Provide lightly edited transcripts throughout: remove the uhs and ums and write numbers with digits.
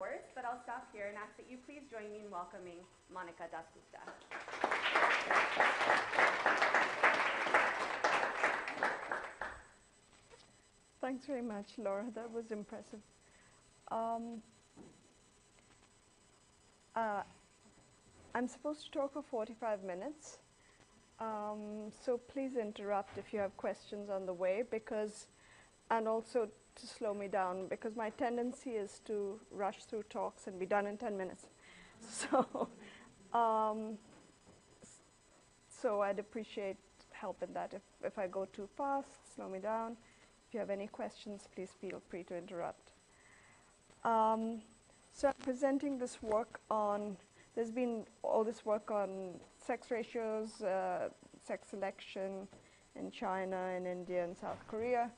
Words, but I'll stop here and ask that you please join me in welcoming Monica Dasgupta. Thanks very much, Laura. That was impressive. I'm supposed to talk for 45 minutes, so please interrupt if you have questions on the way, and also to slow me down, because my tendency is to rush through talks and be done in 10 minutes. So I'd appreciate help in that. If I go too fast, slow me down. If you have any questions, please feel free to interrupt. So I'm presenting this work on, there's been all this work on sex ratios, sex selection in China, in India, and South Korea,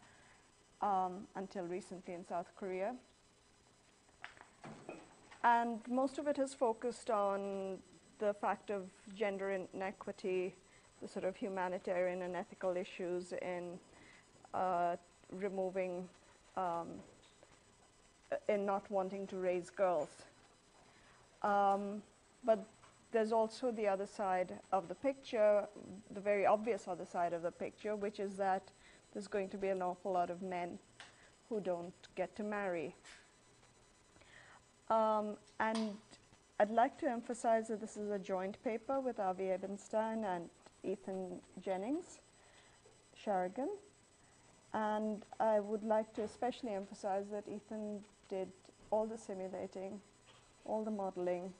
until recently in South Korea. And most of it is focused on the fact of gender inequity, the sort of humanitarian and ethical issues in removing, in not wanting to raise girls. But there's also the other side of the picture, the very obvious other side of the picture, which is that there's going to be an awful lot of men who don't get to marry. And I'd like to emphasize that this is a joint paper with Avi Ebenstein and Ethan Jennings, Sharagan. And I would like to especially emphasize that Ethan did all the simulating, all the modeling,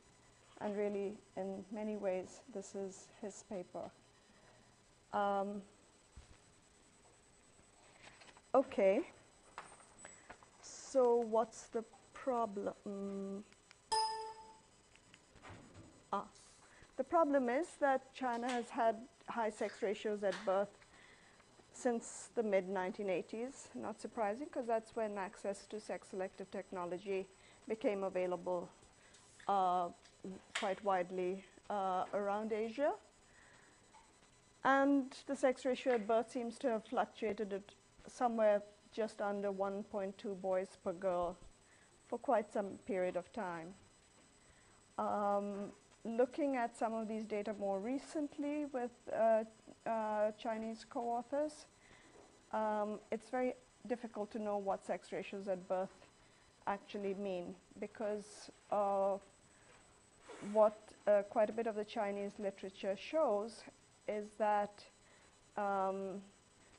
and really, in many ways, this is his paper. Okay, so what's the problem? The problem is that China has had high sex ratios at birth since the mid-1980s. Not surprising, because that's when access to sex-selective technology became available quite widely around Asia. And the sex ratio at birth seems to have fluctuated at somewhere just under 1.2 boys per girl for quite some period of time. Looking at some of these data more recently with Chinese co-authors, it's very difficult to know what sex ratios at birth actually mean, because what quite a bit of the Chinese literature shows is that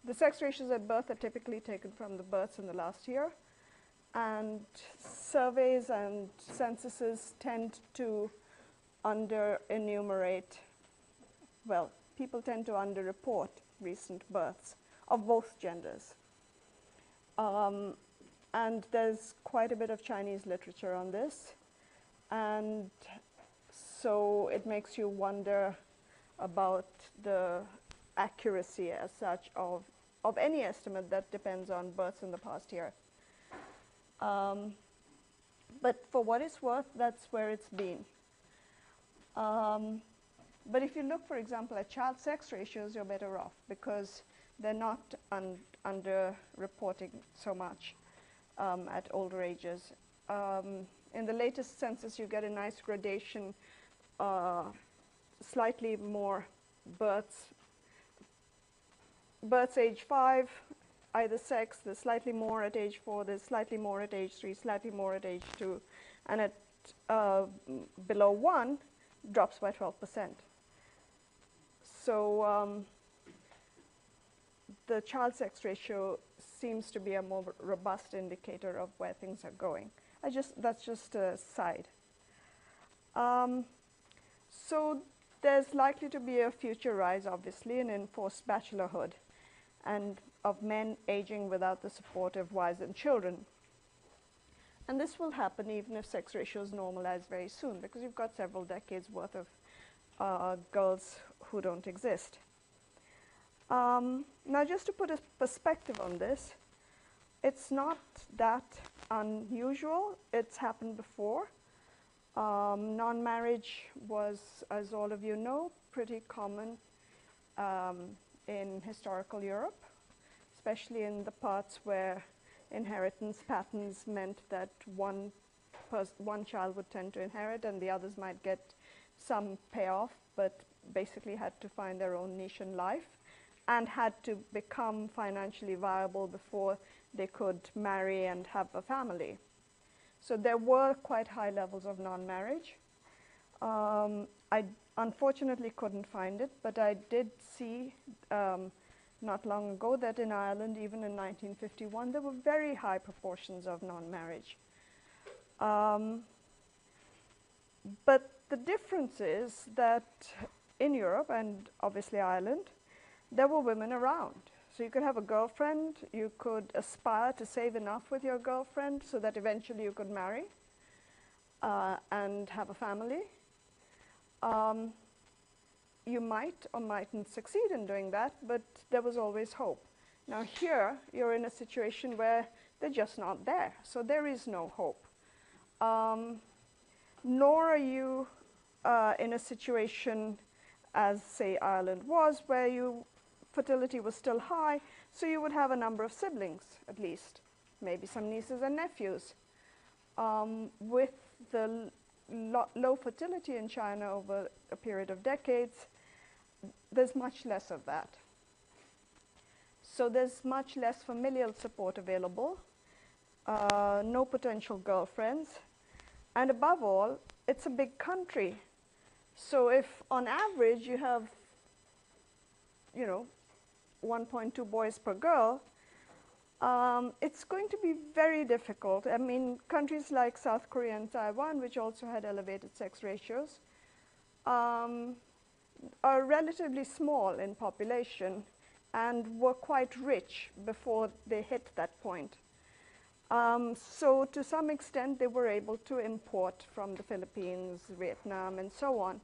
the sex ratios at birth are typically taken from the births in the last year, and surveys and censuses tend to under-enumerate, well, people tend to under-report recent births of both genders. And there's quite a bit of Chinese literature on this, and so it makes you wonder about the accuracy as such of any estimate that depends on births in the past year. But for what it's worth, that's where it's been. But if you look, for example, at child sex ratios, you're better off, because they're not under-reporting so much at older ages. In the latest census, you get a nice gradation, slightly more births age 5, either sex, there's slightly more at age 4, there's slightly more at age 3, slightly more at age 2, and at below 1, drops by 12%. So the child sex ratio seems to be a more robust indicator of where things are going. That's just a side. So there's likely to be a future rise, obviously, in enforced bachelorhood and of men aging without the support of wives and children. And this will happen even if sex ratios normalize very soon, because you've got several decades worth of girls who don't exist. Now, just to put a perspective on this, it's not that unusual. It's happened before. Non-marriage was, as all of you know, pretty common in historical Europe, especially in the parts where inheritance patterns meant that one one child would tend to inherit, and the others might get some payoff, but basically had to find their own niche in life and had to become financially viable before they could marry and have a family. So there were quite high levels of non-marriage. I unfortunately couldn't find it, but I did see not long ago that in Ireland, even in 1951, there were very high proportions of non-marriage. But the difference is that in Europe, and obviously Ireland, there were women around. So you could have a girlfriend, you could aspire to save enough with your girlfriend so that eventually you could marry and have a family. You might or mightn't succeed in doing that, but there was always hope. Now here, you're in a situation where they're just not there, so there is no hope. Nor are you in a situation, as say Ireland was, where fertility was still high, so you would have a number of siblings, at least, maybe some nieces and nephews. With the low fertility in China over a period of decades, there's much less of that. So there's much less familial support available, no potential girlfriends, and above all, it's a big country. So if on average you have, 1.2 boys per girl, it's going to be very difficult. I mean, countries like South Korea and Taiwan, which also had elevated sex ratios, are relatively small in population and were quite rich before they hit that point. So to some extent, they were able to import from the Philippines, Vietnam, and so on,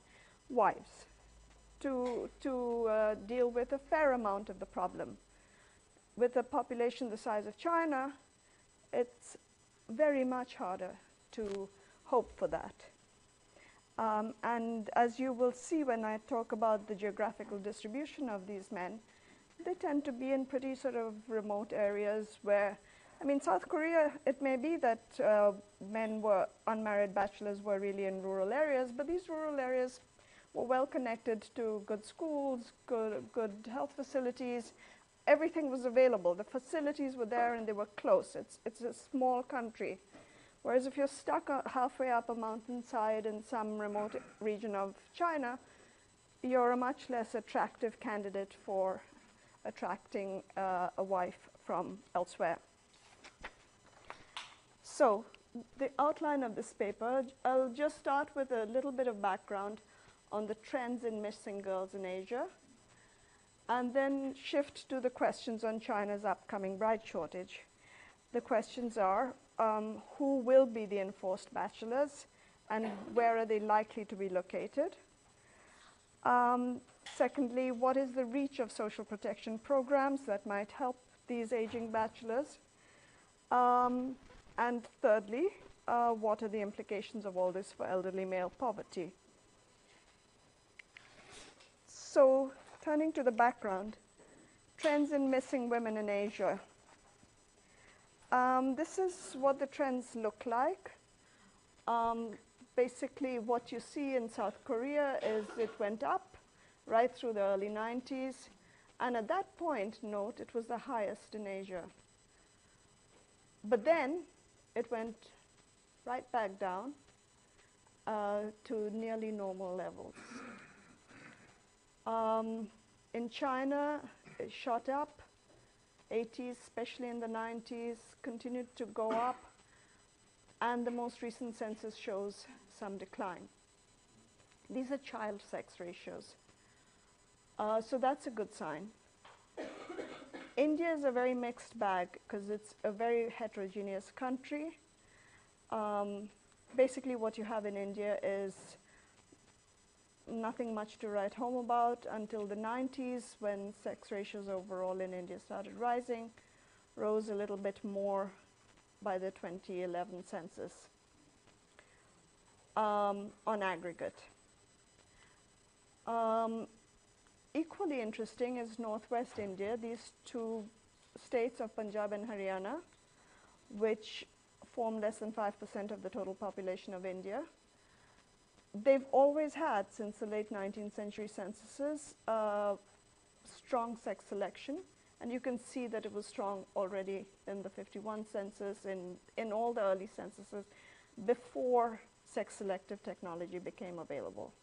wives to deal with a fair amount of the problem. With a population the size of China, it's very much harder to hope for that. And as you will see when I talk about the geographical distribution of these men, they tend to be in pretty sort of remote areas where, I mean, South Korea, it may be that unmarried bachelors were really in rural areas, but these rural areas were well connected to good schools, good health facilities. Everything was available. The facilities were there and they were close. It's a small country. Whereas if you're stuck halfway up a mountainside in some remote region of China, you're a much less attractive candidate for attracting a wife from elsewhere. So the outline of this paper, I'll just start with a little bit of background on the trends in missing girls in Asia, and then shift to the questions on China's upcoming bride shortage. The questions are, who will be the enforced bachelors, and where are they likely to be located? Secondly, what is the reach of social protection programs that might help these aging bachelors? And thirdly, what are the implications of all this for elderly male poverty? So, turning to the background, trends in missing women in Asia. This is what the trends look like. Basically, what you see in South Korea is it went up right through the early 90s, and at that point, note, it was the highest in Asia. But then it went right back down to nearly normal levels. In China, it shot up, 80s, especially in the 90s, continued to go up, and the most recent census shows some decline. These are child sex ratios. So that's a good sign. India is a very mixed bag because it's a very heterogeneous country. Basically what you have in India is nothing much to write home about until the 90s, when sex ratios overall in India started rising, rose a little bit more by the 2011 census on aggregate. Equally interesting is northwest India, these two states of Punjab and Haryana, which form less than 5% of the total population of India. They've always had, since the late 19th century censuses, strong sex selection. And you can see that it was strong already in the 51 census, in all the early censuses, before sex-selective technology became available.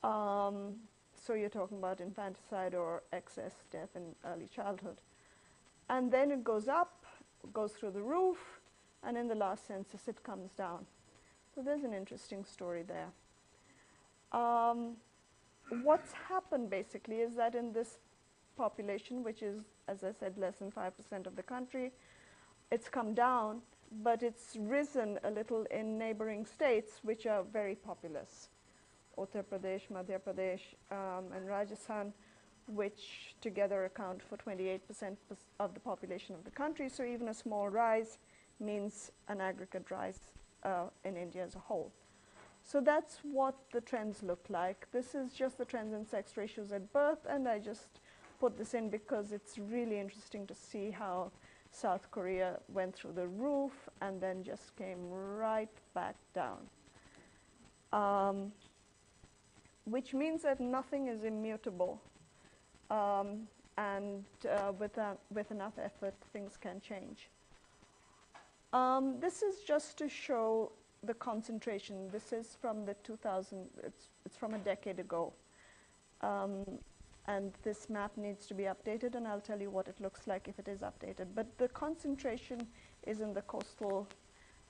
So you're talking about infanticide or excess death in early childhood. And then it goes up, goes through the roof, and in the last census it comes down. So there's an interesting story there. What's happened basically is that in this population, which is, as I said, less than 5% of the country, it's come down, but it's risen a little in neighboring states which are very populous. Uttar Pradesh, Madhya Pradesh, and Rajasthan, which together account for 28% of the population of the country. So even a small rise means an aggregate rise in India as a whole. So that's what the trends look like. This is just the trends in sex ratios at birth, and I just put this in because it's really interesting to see how South Korea went through the roof and then just came right back down. Which means that nothing is immutable, and with enough effort, things can change. This is just to show the concentration. This is from the 2000, it's from a decade ago. And this map needs to be updated, and I'll tell you what it looks like if it is updated. But the concentration is in the coastal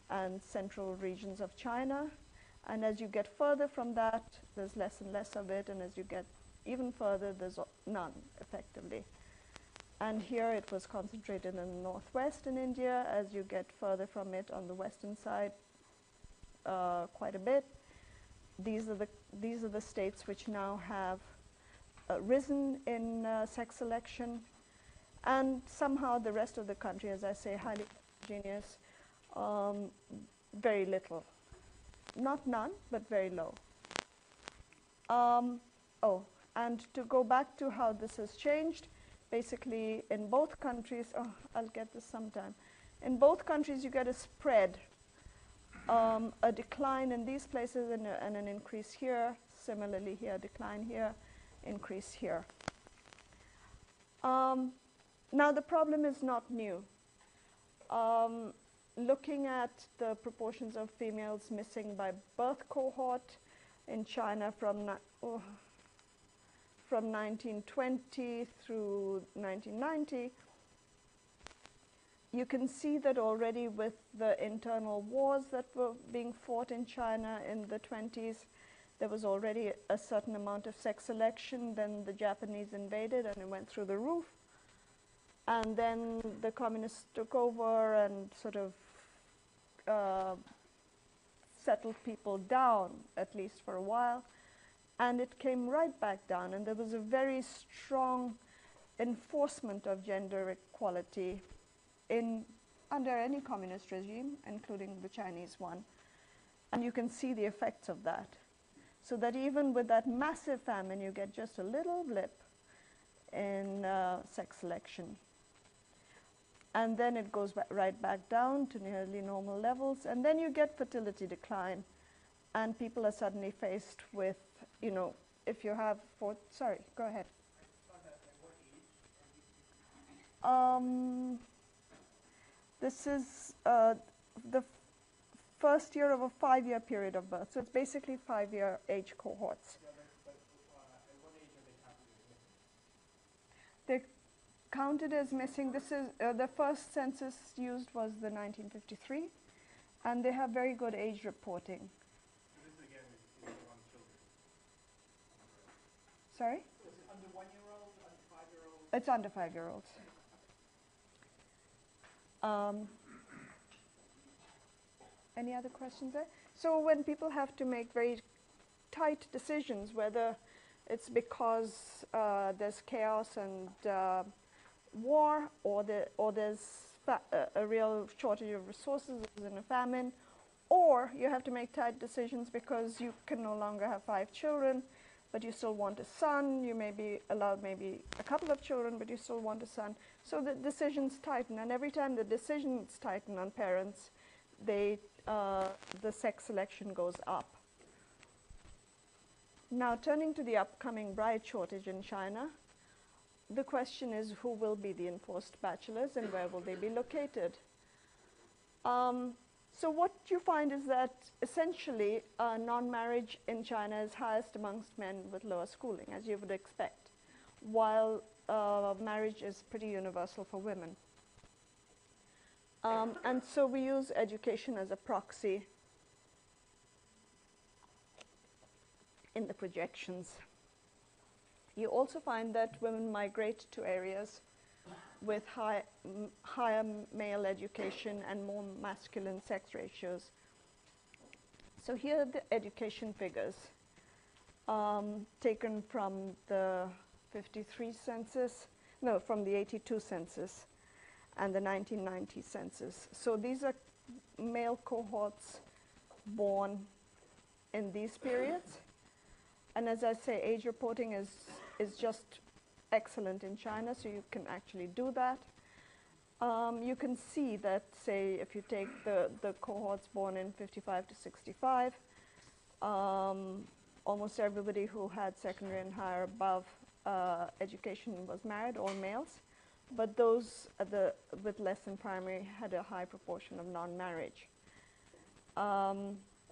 and central regions of China. And as you get further from that, there's less and less of it. And as you get even further, there's none, effectively. And here it was concentrated in the northwest in India. As you get further from it on the western side, quite a bit. These are the states which now have risen in sex selection, and somehow the rest of the country, as I say, highly homogeneous, very little. Not none, but very low. And to go back to how this has changed, basically in both countries, I'll get this sometime. In both countries you get a spread, a decline in these places and an increase here, similarly here, decline here, increase here. Now the problem is not new. Looking at the proportions of females missing by birth cohort in China from 1920 through 1990, you can see that already with the internal wars that were being fought in China in the 20s, there was already a certain amount of sex selection. Then the Japanese invaded and it went through the roof. And then the communists took over and sort of settled people down, at least for a while. And it came right back down. And there was a very strong enforcement of gender equality under any communist regime, including the Chinese one. And you can see the effects of that. So that even with that massive famine, you get just a little blip in sex selection. And then it goes right back down to nearly normal levels. And then you get fertility decline. And people are suddenly faced with, if you have sorry, go ahead. This is the first year of a 5-year period of birth. So it's basically 5-year age cohorts. Yeah, but at what age are they counted as missing? They're counted as missing. This is the first census used was the 1953, and they have very good age reporting. So this again is on children. Sorry? So is it under 1-year-olds, under 5-year-olds? It's under 5-year-olds. Any other questions there? So when people have to make very tight decisions, whether it's because there's chaos and war, or there's a real shortage of resources in a famine, or you have to make tight decisions because you can no longer have 5 children, but you still want a son. You may be allowed maybe a couple of children, but you still want a son. So the decisions tighten, and every time the decisions tighten on parents, the sex selection goes up. Now, turning to the upcoming bride shortage in China, the question is who will be the enforced bachelors and where will they be located? So what you find is that essentially non-marriage in China is highest amongst men with lower schooling, as you would expect, while marriage is pretty universal for women. And so we use education as a proxy in the projections. You also find that women migrate to areas with higher male education and more masculine sex ratios. So here are the education figures taken from the 53 census, no, from the 82 census and the 1990 census. So these are male cohorts born in these periods. And as I say, age reporting is just excellent in China, so you can actually do that. You can see that, say, if you take the cohorts born in 55 to 65, almost everybody who had secondary and higher above education was married, all males. But those with less than primary had a high proportion of non-marriage.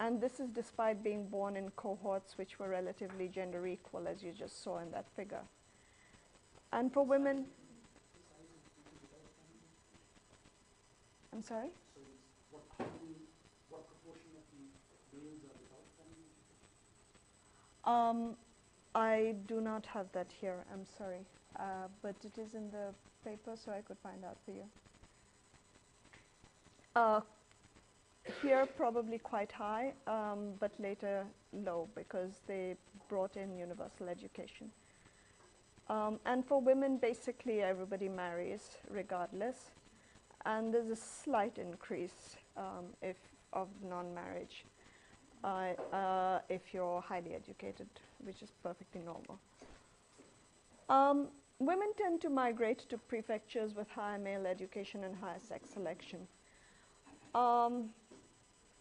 And this is despite being born in cohorts which were relatively gender equal, as you just saw in that figure. And for women, I'm sorry? So what proportion of the males are without family? I do not have that here, I'm sorry. But it is in the paper, so I could find out for you. Here probably quite high, but later low, because they brought in universal education. And for women, basically everybody marries regardless. And there's a slight increase of non-marriage if you're highly educated, which is perfectly normal. Women tend to migrate to prefectures with higher male education and higher sex selection.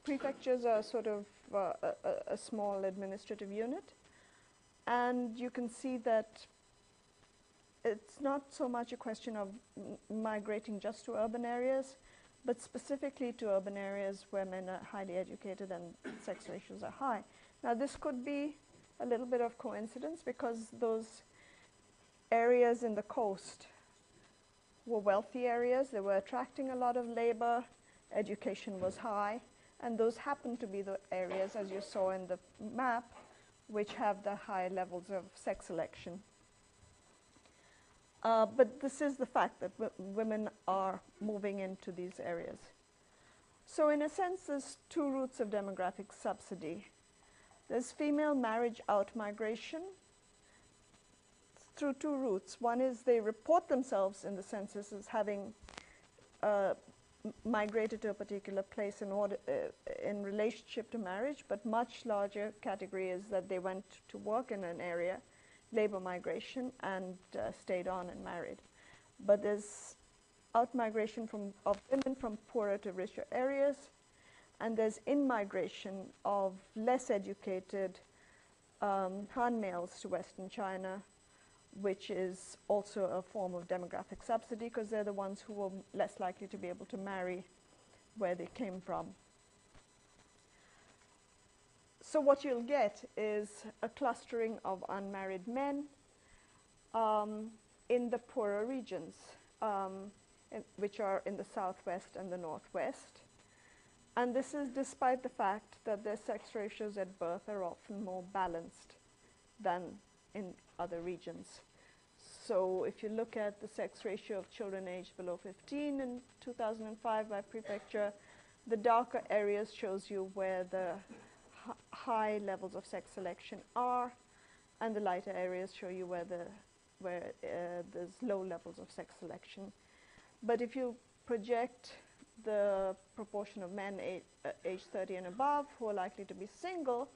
Prefectures are sort of a small administrative unit, and you can see that it's not so much a question of migrating just to urban areas, but specifically to urban areas where men are highly educated and sex ratios are high. Now, this could be a little bit of coincidence because those areas in the coast were wealthy areas. They were attracting a lot of labor. Education was high. And those happen to be the areas, as you saw in the map, which have the high levels of sex selection. But this is the fact that women are moving into these areas. So in a sense, there's two routes of demographic subsidy. There's female marriage out migration through two routes. One is they report themselves in the census as having migrated to a particular place in relationship to marriage, but much larger category is that they went to work in an area, labor migration, and stayed on and married. But there's out migration of women from poorer to richer areas, and there's in-migration of less educated Han males to Western China, which is also a form of demographic subsidy because they're the ones who were less likely to be able to marry where they came from. So what you'll get is a clustering of unmarried men in the poorer regions, which are in the southwest and the northwest. And this is despite the fact that their sex ratios at birth are often more balanced than in other regions. So if you look at the sex ratio of children aged below 15 in 2005 by prefecture, the darker areas shows you where the high levels of sex selection are, and the lighter areas show you where there's low levels of sex selection. But if you project the proportion of men aged 30 and above who are likely to be single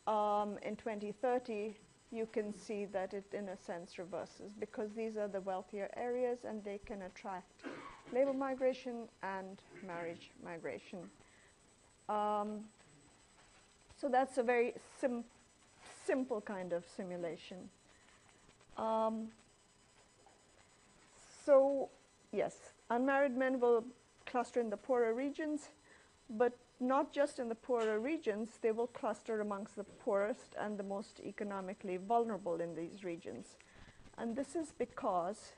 in 2030, you can see that it in a sense reverses because these are the wealthier areas and they can attract labor migration and marriage migration. So that's a very simple kind of simulation. So yes, unmarried men will cluster in the poorer regions, but not just in the poorer regions, they will cluster amongst the poorest and the most economically vulnerable in these regions. And this is because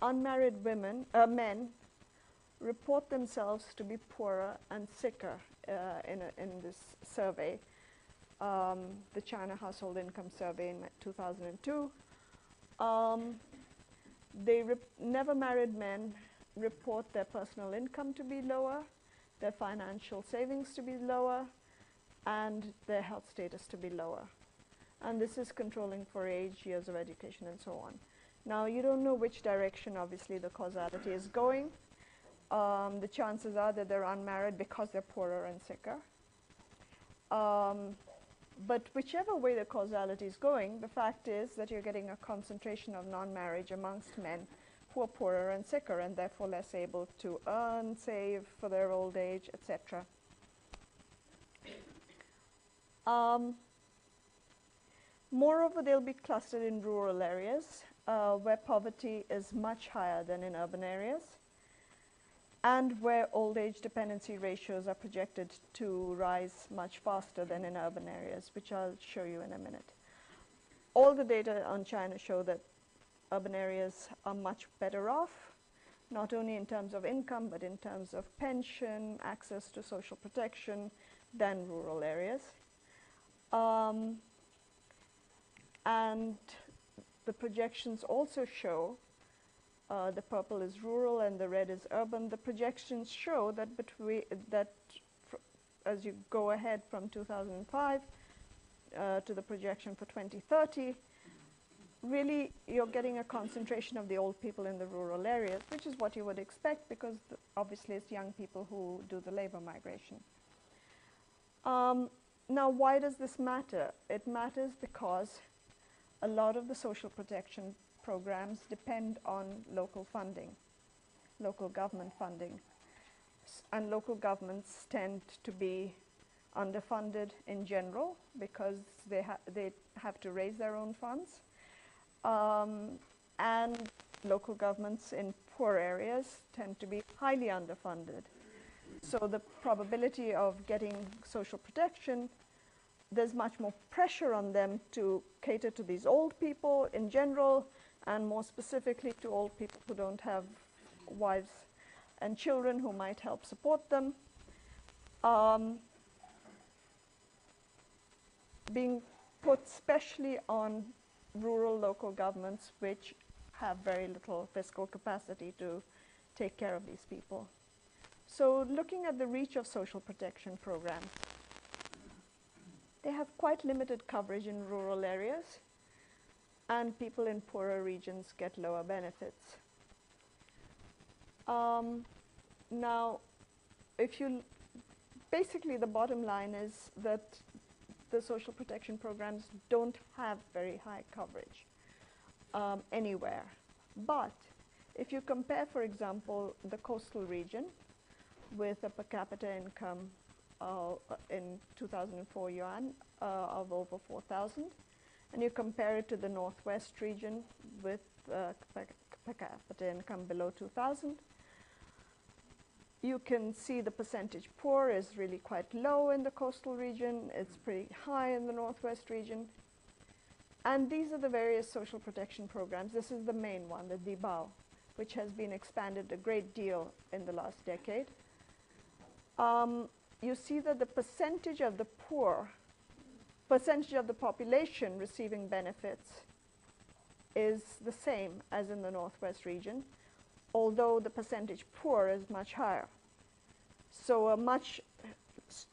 unmarried men report themselves to be poorer and sicker in this survey, the China Household Income Survey in 2002. Never married men report their personal income to be lower, their financial savings to be lower, and their health status to be lower. And this is controlling for age, years of education, and so on. Now, you don't know which direction, obviously, the causality is going. The chances are that they're unmarried because they're poorer and sicker. But whichever way the causality is going, the fact is that you're getting a concentration of non-marriage amongst men who are poorer and sicker and therefore less able to earn, save for their old age, etc. Moreover, they'll be clustered in rural areas where poverty is much higher than in urban areas, and where old age dependency ratios are projected to rise much faster than in urban areas, which I'll show you in a minute. All the data on China show that urban areas are much better off, not only in terms of income, but in terms of pension, access to social protection, than rural areas. And the projections also show, the purple is rural and the red is urban. The projections show that as you go ahead from 2005 to the projection for 2030, really you're getting a concentration of the old people in the rural areas, which is what you would expect because obviously it's young people who do the labor migration. Now, why does this matter? It matters because a lot of the social protection programs depend on local funding, local government funding. And local governments tend to be underfunded in general because they have to raise their own funds. And local governments in poor areas tend to be highly underfunded. So the probability of getting social protection, there's much more pressure on them to cater to these old people in general, and more specifically to old people who don't have wives and children who might help support them. Being put specially on rural local governments which have very little fiscal capacity to take care of these people. So looking at the reach of social protection programs, they have quite limited coverage in rural areas, and people in poorer regions get lower benefits. Now, basically the bottom line is that the social protection programs don't have very high coverage anywhere. But if you compare, for example, the coastal region with a per capita income in 2004 yuan of over 4,000, and you compare it to the northwest region with per capita income below 2,000, you can see the percentage poor is really quite low in the coastal region. It's pretty high in the northwest region. And these are the various social protection programs. This is the main one, the Dibao, which has been expanded a great deal in the last decade. You see that the percentage of the population receiving benefits is the same as in the northwest region, although the percentage poor is much higher. So a much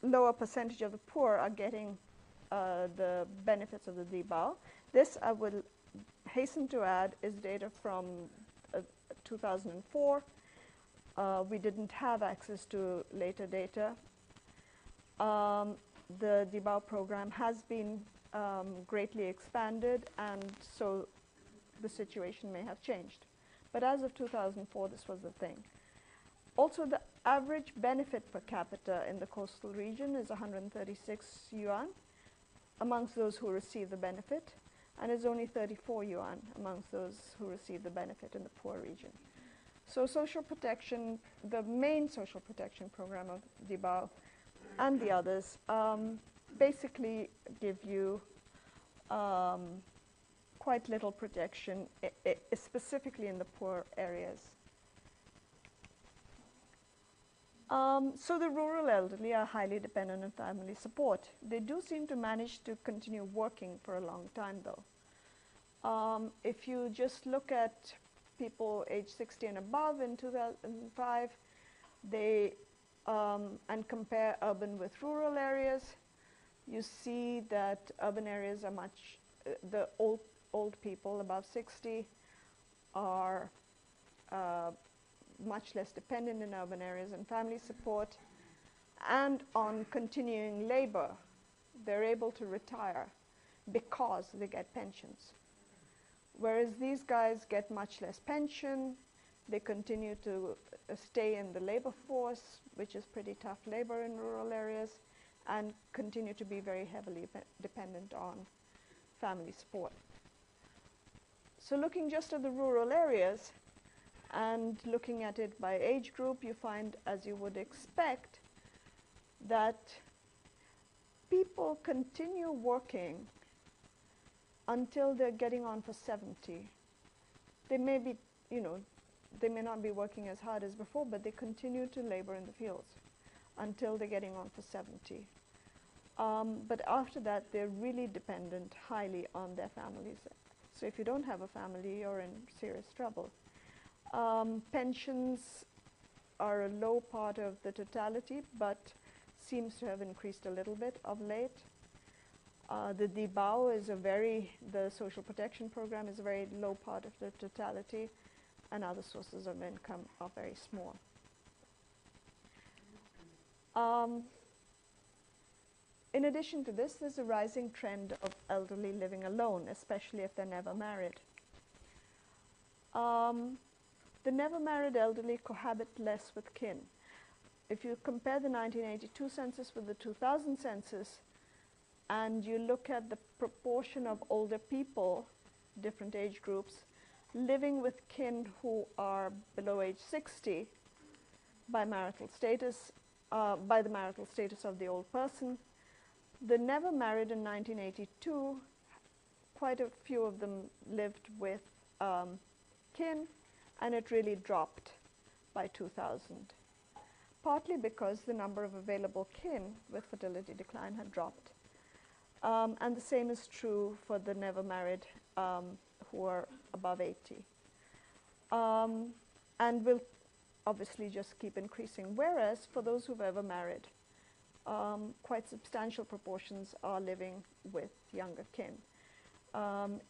lower percentage of the poor are getting the benefits of the Dibao. This, I will hasten to add, is data from 2004. We didn't have access to later data. The Dibao program has been greatly expanded, and so the situation may have changed. But as of 2004, this was the thing. Also, the average benefit per capita in the coastal region is 136 yuan amongst those who receive the benefit, and is only 34 yuan amongst those who receive the benefit in the poor region. So social protection, the main social protection program of Dibao and the others basically give you quite little protection, specifically in the poor areas. So the rural elderly are highly dependent on family support. They do seem to manage to continue working for a long time, though. If you just look at people age 60 and above in 2005, and compare urban with rural areas, you see that urban areas are much, the old people above 60 are much less dependent in urban areas on family support and on continuing labor. They're able to retire because they get pensions. Whereas these guys get much less pension, they continue to stay in the labor force, which is pretty tough labor in rural areas, and continue to be very heavily dependent on family support. So looking just at the rural areas, and looking at it by age group, you find, as you would expect, that people continue working until they're getting on for 70. They may be, they may not be working as hard as before, but they continue to labor in the fields until they're getting on for 70. But after that, they're really dependent highly on their families. So if you don't have a family, you're in serious trouble. Pensions are a low part of the totality, but seems to have increased a little bit of late. The Dibao is the social protection program is a very low part of the totality, and other sources of income are very small. In addition to this, there's a rising trend of elderly living alone, especially if they're never married. The never married elderly cohabit less with kin. If you compare the 1982 census with the 2000 census, and you look at the proportion of older people, different age groups, living with kin who are below age 60 by marital status, by the marital status of the old person, the never married in 1982, quite a few of them lived with kin, and it really dropped by 2000, partly because the number of available kin with fertility decline had dropped. And the same is true for the never married who are above 80. And will obviously just keep increasing, whereas for those who've ever married, quite substantial proportions are living with younger kin.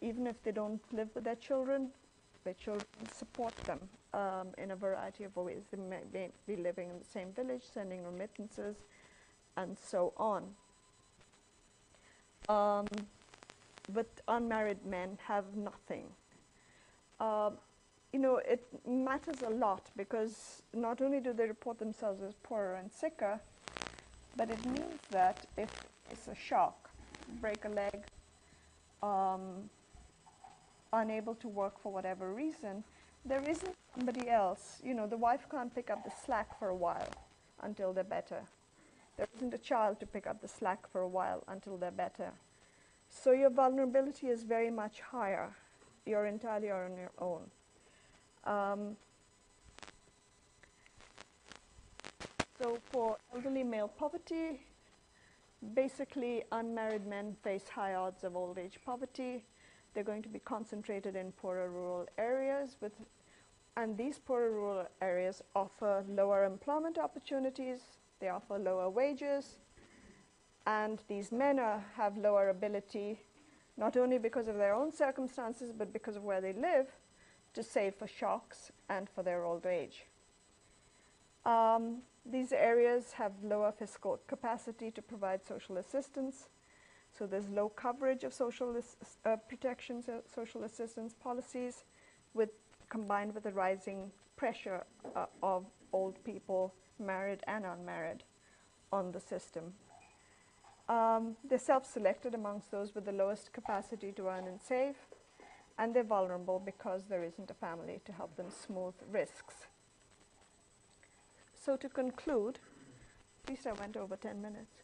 Even if they don't live with their children support them in a variety of ways. They may be living in the same village, sending remittances, and so on. But unmarried men have nothing. It matters a lot because not only do they report themselves as poorer and sicker, but it means that if it's a shock, break a leg, unable to work for whatever reason, there isn't somebody else. The wife can't pick up the slack for a while until they're better. There isn't a child to pick up the slack for a while until they're better. So your vulnerability is very much higher. You're entirely on your own. So for elderly male poverty, basically unmarried men face high odds of old age poverty. They're going to be concentrated in poorer rural areas, and these poorer rural areas offer lower employment opportunities, they offer lower wages, and these men have lower ability, not only because of their own circumstances, but because of where they live, to save for shocks and for their old age. These areas have lower fiscal capacity to provide social assistance, so there's low coverage of social protection, social assistance policies, with combined with the rising pressure of old people, married and unmarried, on the system. They're self-selected amongst those with the lowest capacity to earn and save, and they're vulnerable because there isn't a family to help them smooth risks. So to conclude, at least I went over 10 minutes.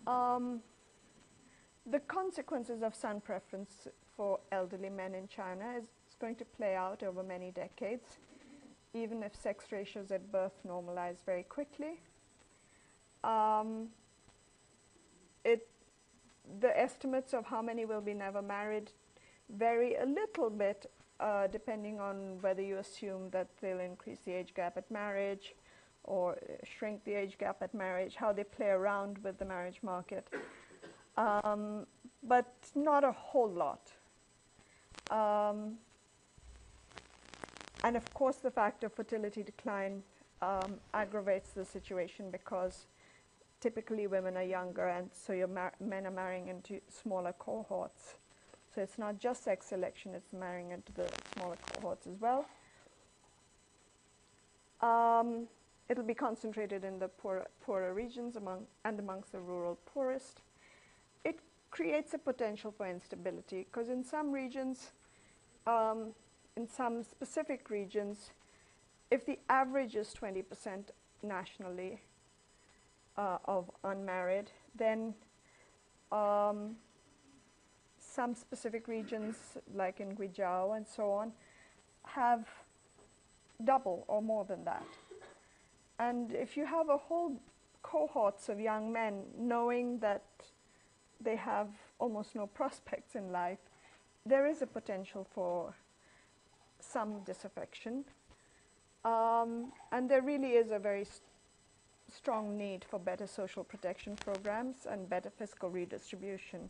The consequences of son preference for elderly men in China is going to play out over many decades, even if sex ratios at birth normalize very quickly. The estimates of how many will be never married vary a little bit depending on whether you assume that they'll increase the age gap at marriage or shrink the age gap at marriage, how they play around with the marriage market, but not a whole lot. And of course the fact of fertility decline aggravates the situation because typically women are younger, and so men are marrying into smaller cohorts. So it's not just sex selection, it's marrying into the smaller cohorts as well. It'll be concentrated in the poorer regions amongst the rural poorest. It creates a potential for instability because in some regions, in some specific regions, if the average is 20% nationally of unmarried, then some specific regions, like in Guizhou and so on, have double or more than that. And if you have a whole cohorts of young men knowing that they have almost no prospects in life, there is a potential for some disaffection. And there really is a very strong need for better social protection programs and better fiscal redistribution.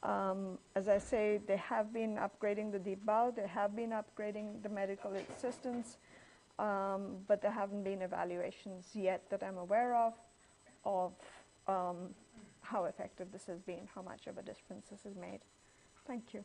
As I say, they have been upgrading the deep bow, they have been upgrading the medical assistance, but there haven't been evaluations yet that I'm aware of how effective this has been, how much of a difference this has made. Thank you.